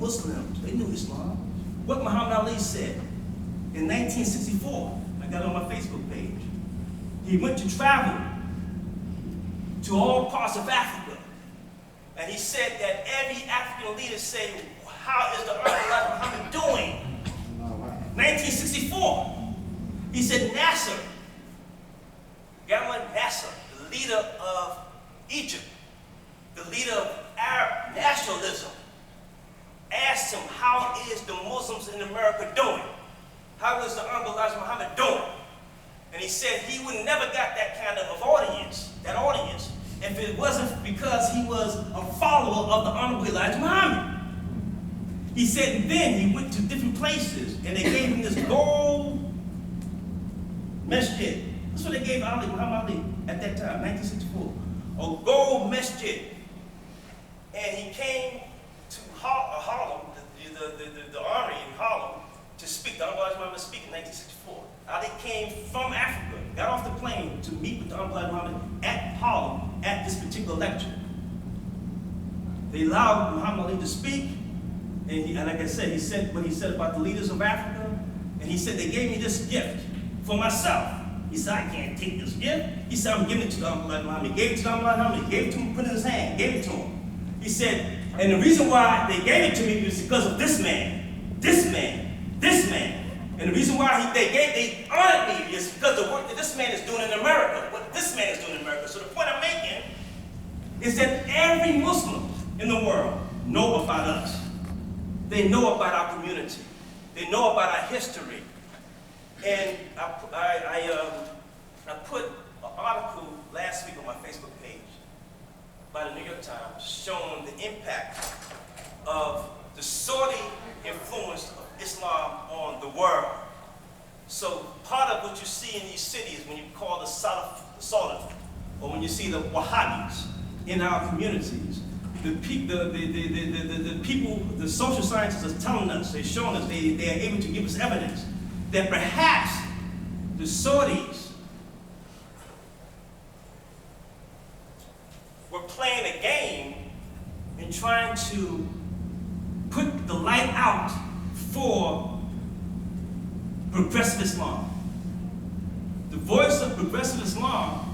Muslims, they knew Islam. What Muhammad Ali said in 1964, I got it on my Facebook page. He went to travel to all parts of Africa, and he said that every African leader said, how is the Honorable Muhammad doing? 1964. He said Nasser, Gamal Nasser, the leader of Egypt, the leader of Arab nationalism, asked him, how is the Muslims in America doing? How is the Honorable Muhammad doing? And he said he would never got that kind of audience, if it wasn't because he was a follower of the Honorable Elijah Muhammad. He said then he went to different places and they gave him this gold masjid. That's what they gave Ali, Muhammad Ali at that time, 1964. A gold masjid. And he came to Harlem, the army in Harlem, to speak. The Honorable Elijah Muhammad speak in 1964. Ali came from Africa, got off the plane to meet with the Honorable Elijah Muhammad at Harlem at this particular lecture. They allowed Muhammad Ali to speak, and like I said, he said what he said about the leaders of Africa, and he said, they gave me this gift for myself. He said, I can't take this gift. He said, I'm giving it to the Honorable Elijah Muhammad. He gave it to the Honorable Elijah Muhammad, he gave it to him, put it in his hand, gave it to him. He said, and the reason why they gave it to me was because of this man, this man, this man. And the reason why they honored me is because the work that this man is doing in America, what this man is doing in America. So the point I'm making is that every Muslim in the world know about us. They know about our community. They know about our history. And I put an article last week on my Facebook page by the New York Times showing the impact of the Saudi influence of Islam on the world. So part of what you see in these cities when you call the Salaf, or when you see the Wahhabis in our communities, the people, the social scientists are telling us, they're showing us, they are able to give us evidence that perhaps the Saudis were playing a game and trying to put the light out for progressive Islam. The voice of progressive Islam,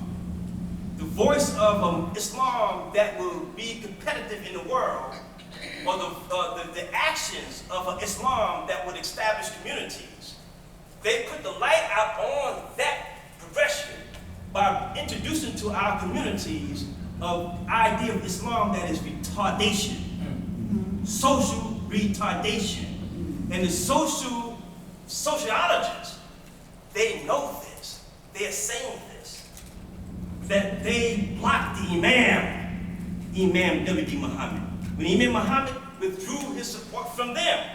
the voice of Islam that will be competitive in the world, or the actions of Islam that would establish communities. They put the light out on that progression by introducing to our communities an idea of Islam that is retardation, social retardation. And the sociologists, they know this. They are saying this, that they blocked the Imam W.D. Muhammad. When Imam Muhammad withdrew his support from them,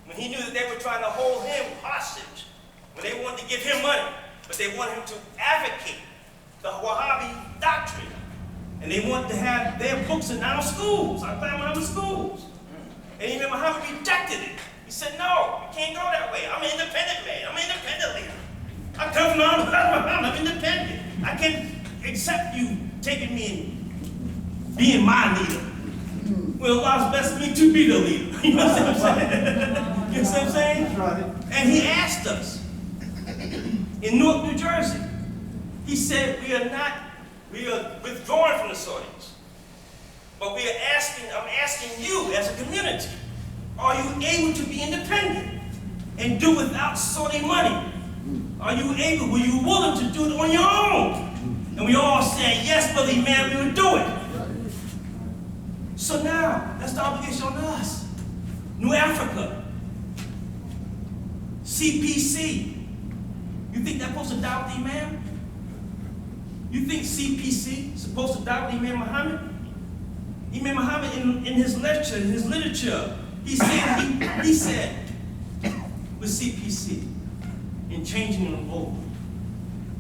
when he knew that they were trying to hold him hostage, when they wanted to give him money, but they wanted him to advocate the Wahhabi doctrine, and they wanted to have their books in our schools, our Muhammad schools. And Imam Muhammad rejected it. He said, no, you can't go that way. I'm an independent man. I'm an independent leader. I come from Muhammad. I'm independent. I can't accept you taking me and being my leader. Well, Allah's best me to be the leader. You know what I'm saying? You know what I'm saying? That's right. And he asked us in Newark, New Jersey. He said, we are withdrawing from the Saudis. But I'm asking you as a community, are you able to be independent and do without Saudi money? Are you able, were you willing to do it on your own? And we all said, yes, Brother Imam, we would do it. So now, that's the obligation on us. New Africa, CPC. You think they're supposed to die with the Imam? You think CPC is supposed to die with Imam Muhammad? Imam Muhammad in his lecture, in his literature, he said with CPC, in changing them over,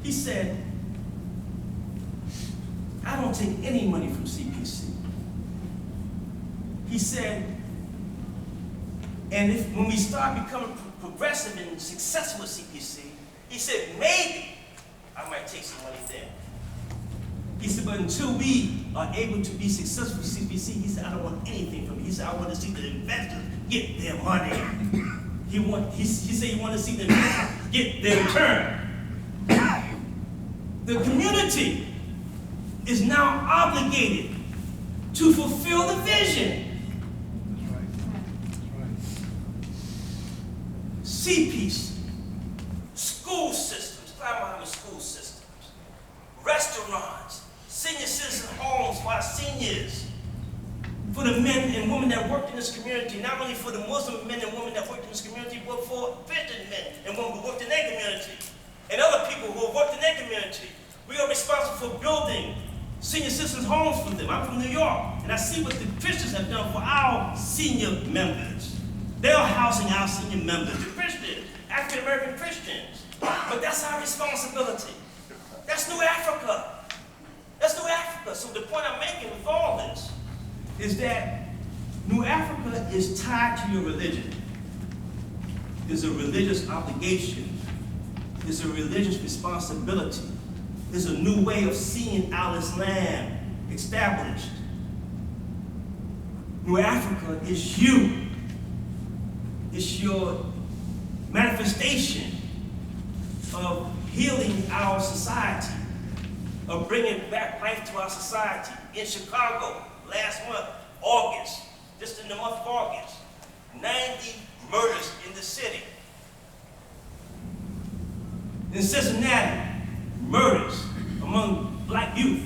he said, I don't take any money from CPC. He said, and when we start becoming progressive and successful with CPC, he said, maybe I might take some money there. He said, but until we are able to be successful with CPC, he said, I don't want anything from it. He said, I want to see the investors get their money. He said he wanted to see the investors get their return. The community is now obligated to fulfill the vision. CPC, school systems, Mohammed school systems, restaurants, senior citizen homes for our seniors, for the men and women that worked in this community, not only for the Muslim men and women that worked in this community, but for Christian men and women who worked in their community, and other people who have worked in their community. We are responsible for building senior citizens homes for them. I'm from New York, and I see what the Christians have done for our senior members. They are housing our senior members, the Christians, African American Christians. But that's our responsibility. That's New Africa. That's New Africa. So the point I'm making with all this is that New Africa is tied to your religion. There's a religious obligation. There's a religious responsibility. There's a new way of seeing our Islam established. New Africa is you. It's your manifestation of healing our society, of bringing back life to our society. In Chicago, last month, August, just in the month of August, 90 murders in the city. In Cincinnati, murders among black youth.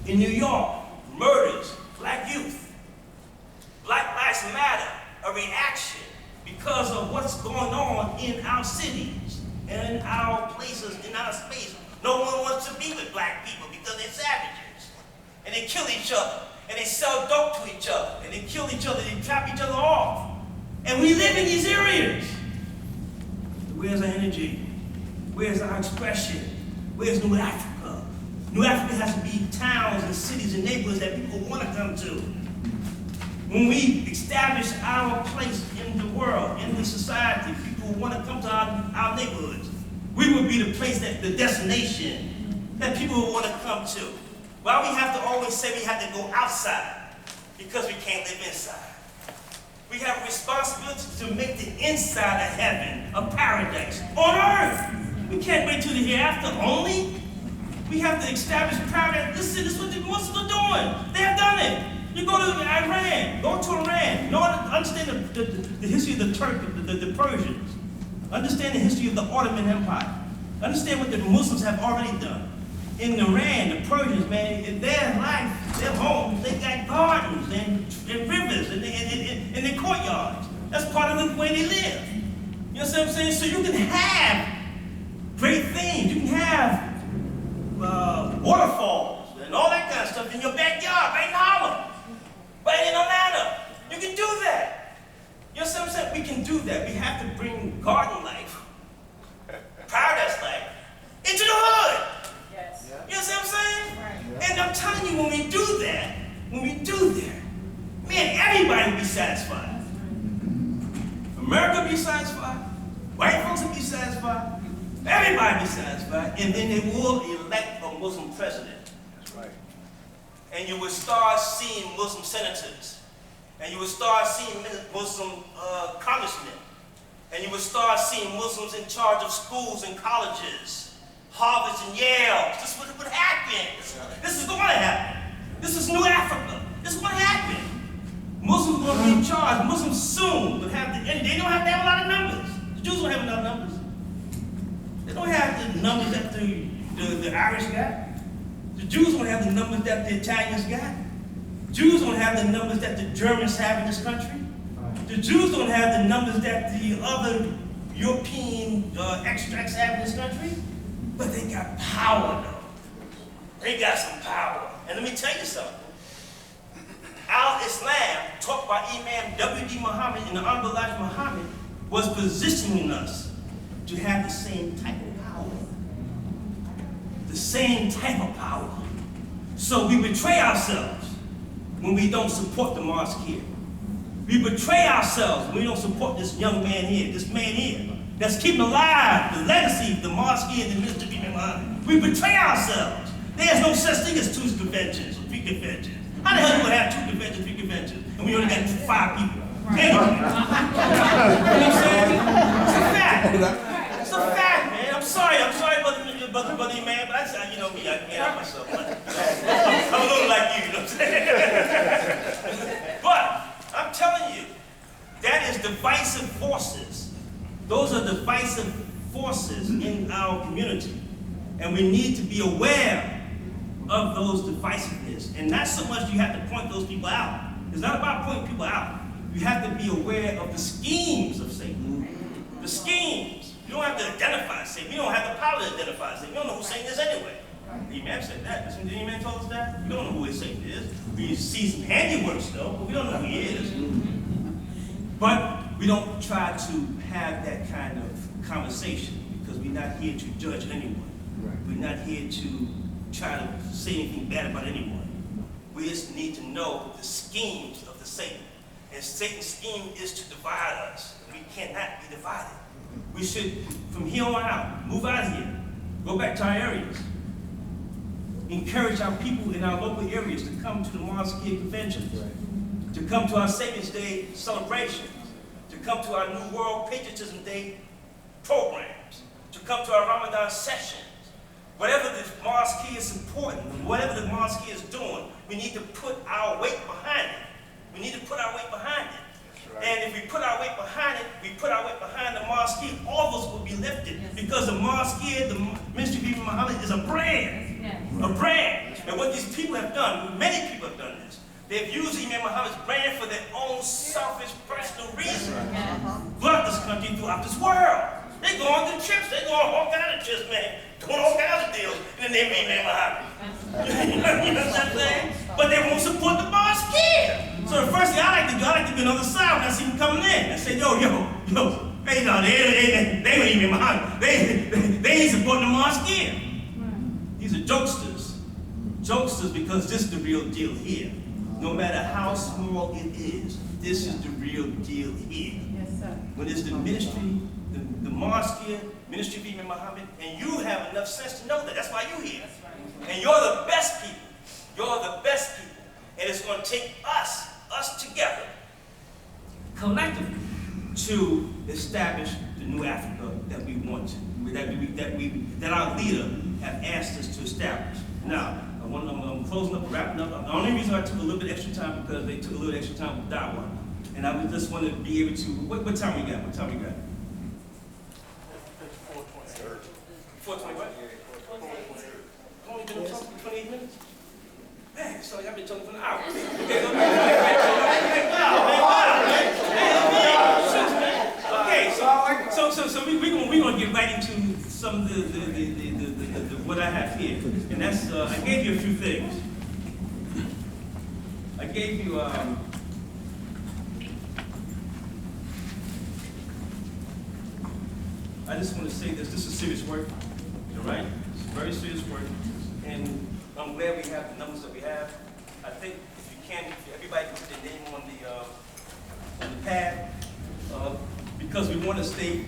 In New York, murders, black youth. Black Lives Matter, a reaction because of what's going on in our cities and in our places, in our space. No one wants to be with black people because they're savages. And they kill each other, and they sell dope to each other, and they kill each other, they trap each other off. And we live in these areas. Where's our energy? Where's our expression? Where's New Africa? New Africa has to be towns and cities and neighborhoods that people want to come to. When we establish our place in the world, in the society, people want to come to our neighborhoods. We would be the place, that the destination that people would want to come to. Why we have to always say we have to go outside? Because we can't live inside. We have a responsibility to make the inside of heaven a paradise on earth. We can't wait till the hereafter only. We have to establish paradise. Listen, this is what the Muslims are doing. They have done it. You go to Iran, go to Iran. You know, understand the history of the Turks, the Persians. Understand the history of the Ottoman Empire. Understand what the Muslims have already done. In Iran, the Persians, man, in their life, their homes, they got gardens and rivers and their courtyards. That's part of the way they live. You know what I'm saying? So you can have great things. You can have waterfalls and all that kind of stuff in your backyard, right in Harlem, right in Atlanta. You can do that. You know what I'm saying? We can do that. We have to bring garden life, paradise life, into the hood. Yes. You know what I'm saying? Right. And I'm telling you, when we do that, man, everybody will be satisfied. America will be satisfied. White folks will be satisfied. Everybody will be satisfied. And then they will elect a Muslim president. That's right. And you will start seeing Muslim senators. And you will start seeing Muslim congressmen. And you will start seeing Muslims in charge of schools and colleges, Harvard and Yale. This is what would happen. This is going to happen. This is New Africa. This is going to happen. Muslims are going to be in charge. Muslims soon will have and they don't have to have a lot of numbers. The Jews don't have enough numbers. They don't have the numbers that the Irish got. The Jews don't have the numbers that the Italians got. Jews don't have the numbers that the Germans have in this country. The Jews don't have the numbers that the other European extracts have in this country. But they got power, though. They got some power. And let me tell you something. Our Islam, taught by Imam W.D. Muhammad and the Honorable Elijah Muhammad, was positioning us to have the same type of power. The same type of power. So we betray ourselves when we don't support the mosque here. We betray ourselves when we don't support this young man here, this man here, that's keeping alive the legacy of the mosque here and the Mr. Muhammad. We betray ourselves. There's no such thing as 2 conventions or 3 conventions. How the hell you gonna have 2 conventions, 3 conventions, and we only got 5 people? Anyway, you know what I'm saying? It's a fact. It's a fact, man. I'm sorry, brother Imam, but I said, you know me, I can't help myself. I'm a little like you know what I'm saying? But I'm telling you, that is divisive forces. Those are divisive forces in our community. And we need to be aware of those divisiveness. And not so much you have to point those people out. It's not about pointing people out. You have to be aware of the schemes of Satan. The schemes. You don't have to identify Satan. We don't have the power to identify Satan. We don't know who Satan is anyway. The Imam said that. That's when the Imam told us that. We don't know who his Satan is. We see some handiworks though, but we don't know who he is. But we don't try to have that kind of conversation because we're not here to judge anyone. We're not here to try to say anything bad about anyone. We just need to know the schemes of the Satan. And Satan's scheme is to divide us. We cannot be divided. We should, from here on out, move out of here. Go back to our areas. Encourage our people in our local areas to come to the Mosque conventions, to come to our Savior's Day celebrations, to come to our New World Patriotism Day programs, to come to our Ramadan sessions. Whatever the mosque is important, whatever the mosque is doing, we need to put our weight behind it. We need to put our weight behind it. Right. And if we put our weight behind it, we put our weight behind the mosque, all of us will be lifted. Yes. Because the mosque, the ministry of Imam Mohammed, is a brand. Yes. A brand. And what these people have done, many people have done this, they've used Imam Muhammad's brand for their own selfish, personal reasons. Throughout this country, throughout this world. They go on the trips, they go on all kinds of trips, man. Doing all kinds of deals in the name of Imam Muhammad. You know what I'm saying? But they won't support the mosque here. So the first thing I like to be on the other side when I see them coming in. I say, yo, hey, no, they ain't Imam Muhammad. They ain't supporting the mosque here. These are jokesters. Jokesters because this is the real deal here. No matter how small it is, this is the real deal here. Yes, sir. When it's the ministry, the mosque here, ministry of Imam Muhammad, and you have enough sense to know that. That's why you're here. And you're the best people. You're the best people. And it's going to take us together, collectively, to establish the new Africa that we want, that our leader have asked us to establish. Now, I'm closing up, wrapping up. The only reason I took a little bit extra time because they took a little extra time with Dawah. And I just want to be able to, what time we got? What time we got? 4:20 what? Only been talking for 28 minutes? Man, so I've been talking for an hour. So we're gonna get right into some of the what I have here, and that's I gave you a few things. I gave you I just want to say this is serious work, all right? It's very serious work, and I'm glad we have the numbers that we have. I think if you can, if everybody can put their name on the pad, because we want to stay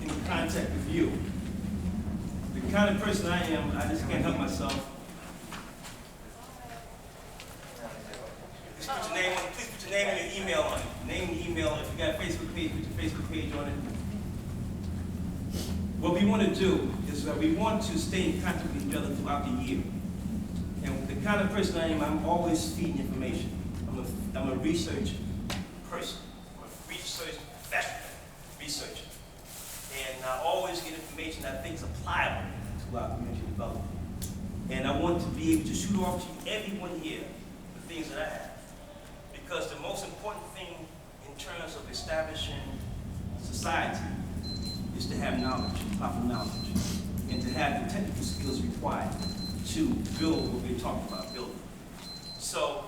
in contact with you. The kind of person I am, I just can't help myself. Please put your name and your email on it. Name and email. If you got a Facebook page, put your Facebook page on it. What we want to do is that we want to stay in contact with each other throughout the year. And the kind of person I am, I'm always feeding information. I'm a research person. I'm a research professional researcher. And I always get information that I think is applicable to our community development. And I want to be able to shoot off to everyone here the things that I have. Because the most important thing in terms of establishing society is to have knowledge, proper knowledge, and to have the technical skills required to build what we're talking about building. So